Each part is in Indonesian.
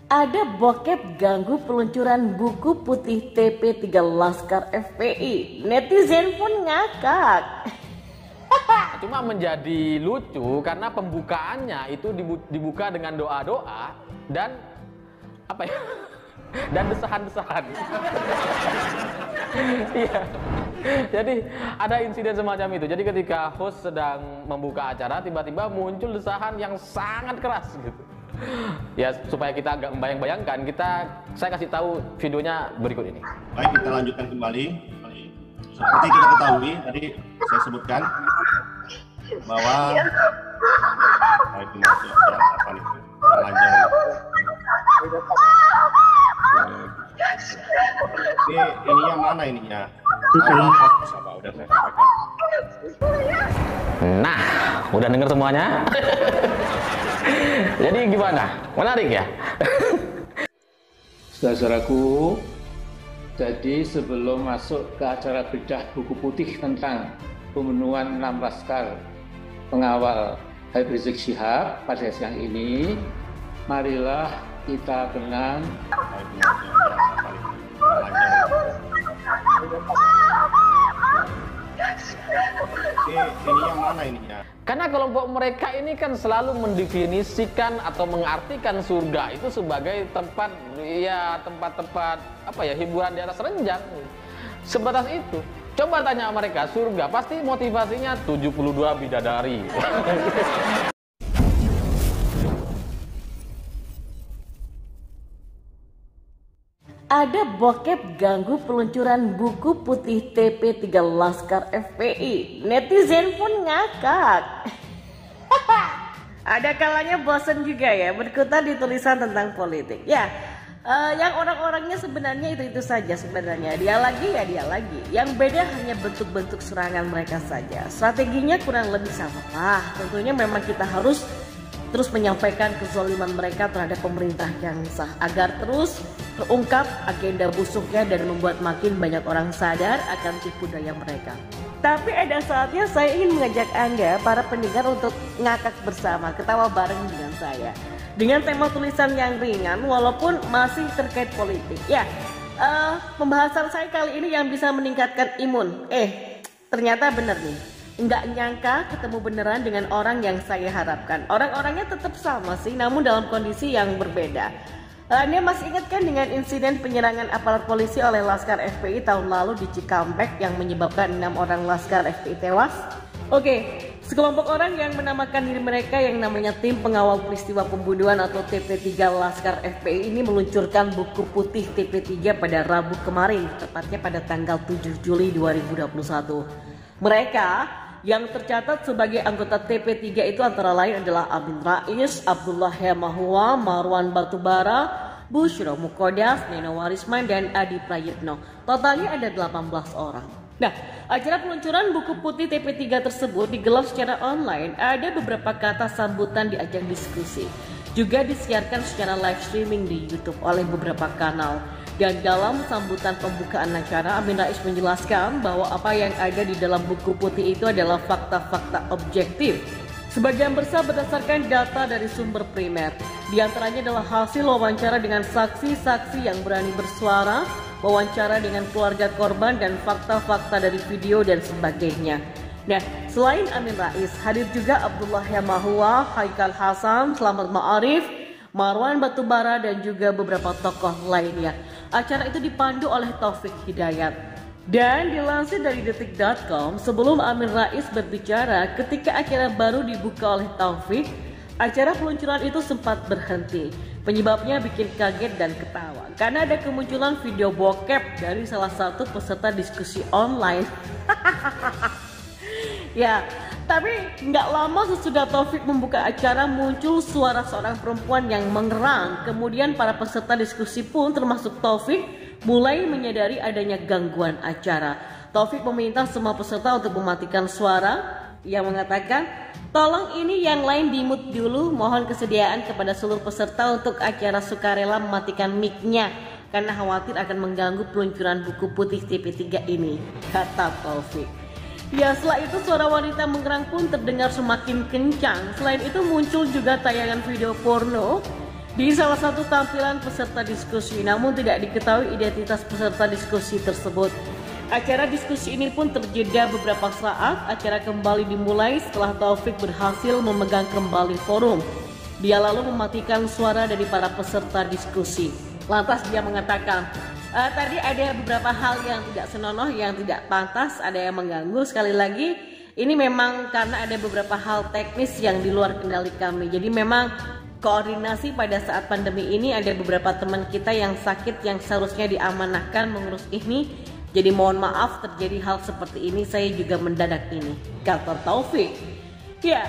Ada bokep ganggu peluncuran buku putih TP3 Laskar FPI. Netizen pun ngakak. Cuma menjadi lucu karena pembukaannya itu dibuka dengan doa-doa dan apa ya? Dan desahan-desahan. Iya. Jadi ada insiden semacam itu. Jadi ketika host sedang membuka acara, tiba-tiba muncul desahan yang sangat keras gitu. Ya supaya kita agak membayang-bayangkan, saya kasih tahu videonya berikut ini. Baik, kita lanjutkan kembali. Seperti kita ketahui tadi saya sebutkan bahwa ininya mana ininya? Udah saya sampaikan. Nah, udah dengar semuanya? Jadi gimana? Menarik ya? Saudara-saudaraku, jadi sebelum masuk ke acara bedah buku putih tentang pembunuhan 6 laskar pengawal Habib Rizik Syihab pada siang ini, marilah kita kenang ininya mana ininya? Karena kelompok mereka ini kan selalu mendefinisikan atau mengartikan surga itu sebagai tempat hiburan di atas renjang. Sebatas itu. Coba tanya mereka, surga pasti motivasinya 72 bidadari. Ada bokep ganggu peluncuran buku putih TP3 Laskar FPI. Netizen pun ngakak. Ada kalanya bosen juga ya berkutat di tulisan tentang politik. Ya, yang orang-orangnya sebenarnya itu saja sebenarnya. Dia lagi ya dia lagi. Yang beda hanya bentuk-bentuk serangan mereka saja. Strateginya kurang lebih sama. Tentunya memang kita harus terus menyampaikan kezaliman mereka terhadap pemerintah yang sah agar terus terungkap agenda busuknya dan membuat makin banyak orang sadar akan tipu daya mereka. Tapi ada saatnya saya ingin mengajak Anda para pendengar untuk ngakak bersama, ketawa bareng dengan saya dengan tema tulisan yang ringan walaupun masih terkait politik. Ya, pembahasan saya kali ini yang bisa meningkatkan imun. Ternyata benar nih. Nggak nyangka ketemu beneran dengan orang yang saya harapkan. Orang-orangnya tetap sama sih, namun dalam kondisi yang berbeda. Anda masih ingat kan dengan insiden penyerangan aparat polisi oleh Laskar FPI tahun lalu di Cikampek yang menyebabkan 6 orang Laskar FPI tewas? Oke, sekelompok orang yang menamakan diri mereka yang namanya Tim Pengawal Peristiwa Pembunuhan atau TP3 Laskar FPI ini meluncurkan buku putih TP3 pada Rabu kemarin, tepatnya pada tanggal 7 Juli 2021. Mereka yang tercatat sebagai anggota TP3 itu antara lain adalah Amin Rais, Abdullah Hemahua, Marwan Batubara, Bushro Mukodas, Neno Warisman, dan Adi Prayitno. Totalnya ada 18 orang. Nah, acara peluncuran buku putih TP3 tersebut digelar secara online. Ada beberapa kata sambutan di ajang diskusi. Juga disiarkan secara live streaming di YouTube oleh beberapa kanal. Dan dalam sambutan pembukaan acara, Amin Rais menjelaskan bahwa apa yang ada di dalam buku putih itu adalah fakta-fakta objektif. Sebagian besar berdasarkan data dari sumber primer. Di antaranya adalah hasil wawancara dengan saksi-saksi yang berani bersuara, wawancara dengan keluarga korban, dan fakta-fakta dari video dan sebagainya. Nah, selain Amin Rais, hadir juga Abdullah Hemahua, Haikal Hasan, Selamat Ma'arif, Marwan Batubara, dan juga beberapa tokoh lainnya. Acara itu dipandu oleh Taufik Hidayat. Dan dilansir dari detik.com, sebelum Amin Rais berbicara ketika acara baru dibuka oleh Taufik, acara peluncuran itu sempat berhenti. Penyebabnya bikin kaget dan ketawa karena ada kemunculan video bokep dari salah satu peserta diskusi online. Ya, tapi nggak lama sesudah Taufik membuka acara muncul suara seorang perempuan yang mengerang. Kemudian para peserta diskusi pun termasuk Taufik mulai menyadari adanya gangguan acara. Taufik meminta semua peserta untuk mematikan suara. Ia mengatakan, tolong ini yang lain di-mute dulu. Mohon kesediaan kepada seluruh peserta untuk acara sukarela mematikan mic-nya karena khawatir akan mengganggu peluncuran buku putih TP3 ini, kata Taufik. Ya, setelah itu suara wanita mengerang pun terdengar semakin kencang. Selain itu muncul juga tayangan video porno di salah satu tampilan peserta diskusi, namun tidak diketahui identitas peserta diskusi tersebut. Acara diskusi ini pun terjeda beberapa saat. Acara kembali dimulai setelah Taufik berhasil memegang kembali forum. Dia lalu mematikan suara dari para peserta diskusi. Lantas dia mengatakan, tadi ada beberapa hal yang tidak senonoh, yang tidak pantas, ada yang mengganggu. Sekali lagi, ini memang karena ada beberapa hal teknis yang di luar kendali kami. Jadi memang koordinasi pada saat pandemi ini ada beberapa teman kita yang sakit yang seharusnya diamanahkan mengurus ini. Jadi mohon maaf terjadi hal seperti ini, saya juga mendadak ini, kata Taufik. Ya,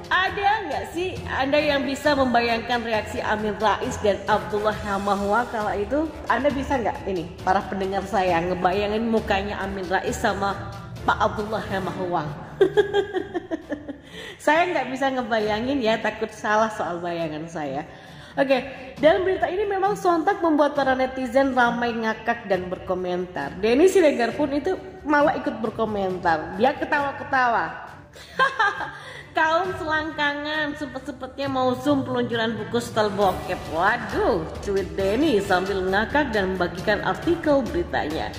ada nggak sih Anda yang bisa membayangkan reaksi Amin Rais dan Abdullah Hemahua kala itu? Anda bisa nggak ini, para pendengar saya, ngebayangin mukanya Amin Rais sama Pak Abdullah Hemahua? Saya nggak bisa ngebayangin ya, takut salah soal bayangan saya. Oke, dan berita ini memang sontak membuat para netizen ramai ngakak dan berkomentar. Denny Siregar pun itu malah ikut berkomentar. Dia ketawa-ketawa. Kaum selangkangan sempet-sempetnya mau zoom peluncuran buku style bokep. Waduh, tweet Denny sambil ngakak dan membagikan artikel beritanya.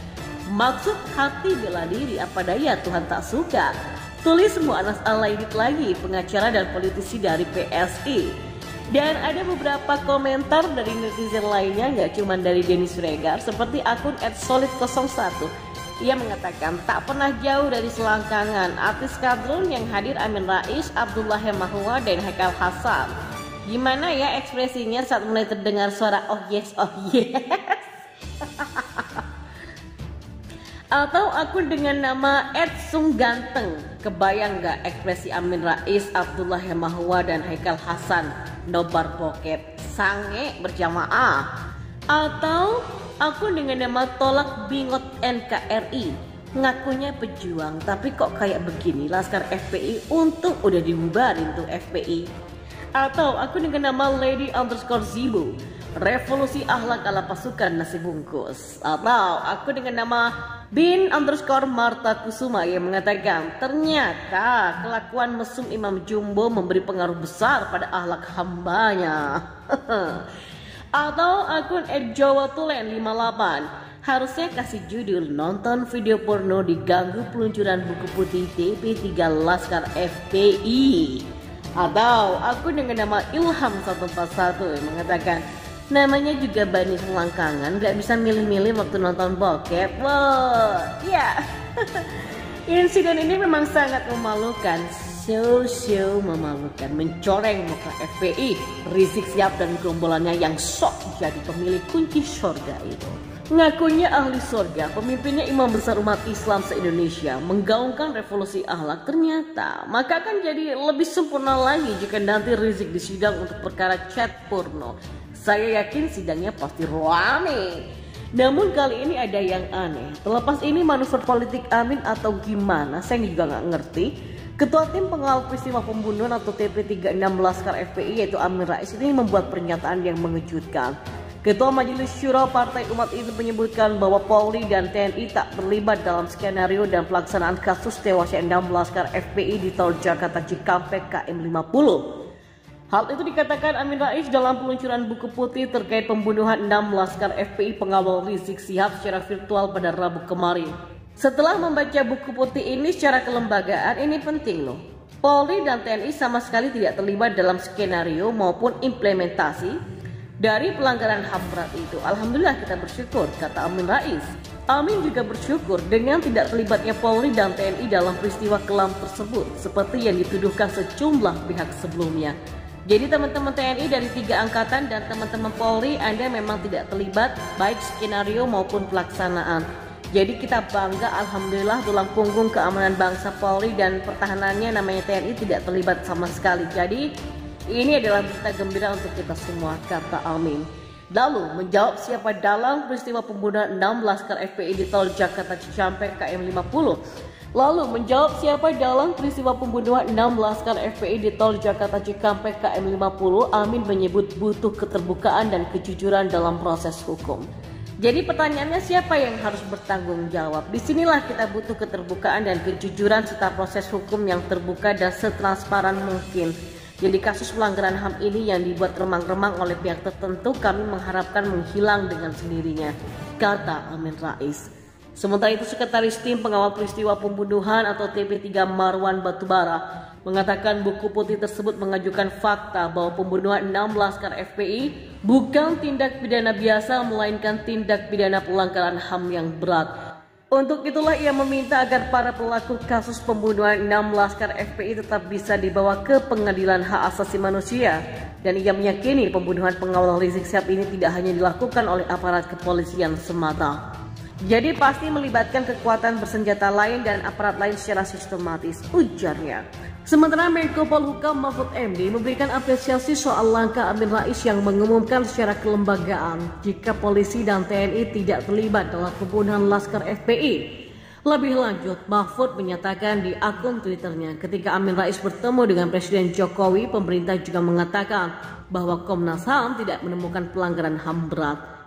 Maksud hati bela diri, apa daya Tuhan tak suka. Tulis Mu'anas Al-Aidit lagi, pengacara dan politisi dari PSI. Dan ada beberapa komentar dari netizen lainnya, nggak cuma dari Denny Siregar, seperti akun @solid01. Ia mengatakan, tak pernah jauh dari selangkangan, artis kadrun yang hadir Amin Rais, Abdullah Hemahua, dan Haikal Hasan. Gimana ya ekspresinya saat mulai terdengar suara oh yes, oh yes. Atau akun dengan nama @sungganteng. Kebayang gak ekspresi Amin Rais, Abdullah Hemahua, dan Haikal Hasan nobar bokep sange berjamaah? Atau akun dengan nama tolak bingot NKRI. Ngakunya pejuang tapi kok kayak begini Laskar FPI, untung udah dibubarin tuh FPI. Atau akun dengan nama Lady_Zibo, revolusi akhlak ala pasukan nasi bungkus. Atau aku dengan nama Bin_Marta Kusuma yang mengatakan ternyata kelakuan mesum Imam Jumbo memberi pengaruh besar pada akhlak hambanya. Atau akun @jawatulen58, harusnya kasih judul nonton video porno diganggu peluncuran buku putih TP3 Laskar FPI. Atau akun dengan nama Ilham141 yang mengatakan namanya juga Bani selangkangan, gak bisa milih-milih waktu nonton bokep. Wow, ya. Insiden ini memang sangat memalukan, so memalukan, mencoreng muka FPI, Rizik Syihab dan gerombolannya yang sok jadi pemilik kunci surga itu. Ngakunya ahli surga, pemimpinnya imam besar umat Islam se-Indonesia, menggaungkan revolusi akhlak, ternyata maka akan jadi lebih sempurna lagi jika nanti Rizik disidang untuk perkara chat porno. Saya yakin sidangnya pasti rame. Namun kali ini ada yang aneh. Terlepas ini manuver politik Amin atau gimana, saya juga nggak ngerti. Ketua Tim Pengawal Peristiwa Pembunuhan atau TP36 Laskar FPI yaitu Amin Rais ini membuat pernyataan yang mengejutkan. Ketua Majelis Syuro Partai Umat itu menyebutkan bahwa Polri dan TNI tak terlibat dalam skenario dan pelaksanaan kasus tewasnya 6 Laskar FPI di Tol Jakarta Cikampek KM50. Hal itu dikatakan Amin Rais dalam peluncuran buku putih terkait pembunuhan 6 Laskar FPI pengawal Rizik Syihab secara virtual pada Rabu kemarin. Setelah membaca buku putih ini secara kelembagaan, ini penting loh. Polri dan TNI sama sekali tidak terlibat dalam skenario maupun implementasi dari pelanggaran HAM berat itu. Alhamdulillah kita bersyukur, kata Amin Rais. Amin juga bersyukur dengan tidak terlibatnya Polri dan TNI dalam peristiwa kelam tersebut seperti yang dituduhkan sejumlah pihak sebelumnya. Jadi teman-teman TNI dari 3 angkatan dan teman-teman Polri, Anda memang tidak terlibat baik skenario maupun pelaksanaan. Jadi kita bangga, alhamdulillah tulang punggung keamanan bangsa Polri dan pertahanannya namanya TNI tidak terlibat sama sekali. Jadi ini adalah berita gembira untuk kita semua, kata Amin. Lalu menjawab siapa dalang peristiwa pembunuhan 6 Laskar FPI di Tol Jakarta Cikampek KM50. Lalu menjawab siapa dalang peristiwa pembunuhan 6 Laskar FPI di Tol Jakarta Cikampek KM50, Amin menyebut butuh keterbukaan dan kejujuran dalam proses hukum. Jadi pertanyaannya siapa yang harus bertanggung jawab? Disinilah kita butuh keterbukaan dan kejujuran serta proses hukum yang terbuka dan setransparan mungkin. Jadi kasus pelanggaran HAM ini yang dibuat remang-remang oleh pihak tertentu kami mengharapkan menghilang dengan sendirinya, kata Amin Rais. Sementara itu Sekretaris Tim Pengawal Peristiwa Pembunuhan atau TP3 Marwan Batubara mengatakan buku putih tersebut mengajukan fakta bahwa pembunuhan 6 laskar FPI bukan tindak pidana biasa melainkan tindak pidana pelanggaran HAM yang berat. Untuk itulah ia meminta agar para pelaku kasus pembunuhan 6 laskar FPI tetap bisa dibawa ke Pengadilan Hak Asasi Manusia. Dan ia meyakini pembunuhan pengawal Rizik Syihab ini tidak hanya dilakukan oleh aparat kepolisian semata. Jadi pasti melibatkan kekuatan bersenjata lain dan aparat lain secara sistematis, ujarnya. Sementara Menko Polhukam Mahfud MD memberikan apresiasi soal langkah Amin Rais yang mengumumkan secara kelembagaan jika polisi dan TNI tidak terlibat dalam pembunuhan laskar FPI. Lebih lanjut, Mahfud menyatakan di akun Twitternya ketika Amin Rais bertemu dengan Presiden Jokowi, pemerintah juga mengatakan bahwa Komnas HAM tidak menemukan pelanggaran HAM berat.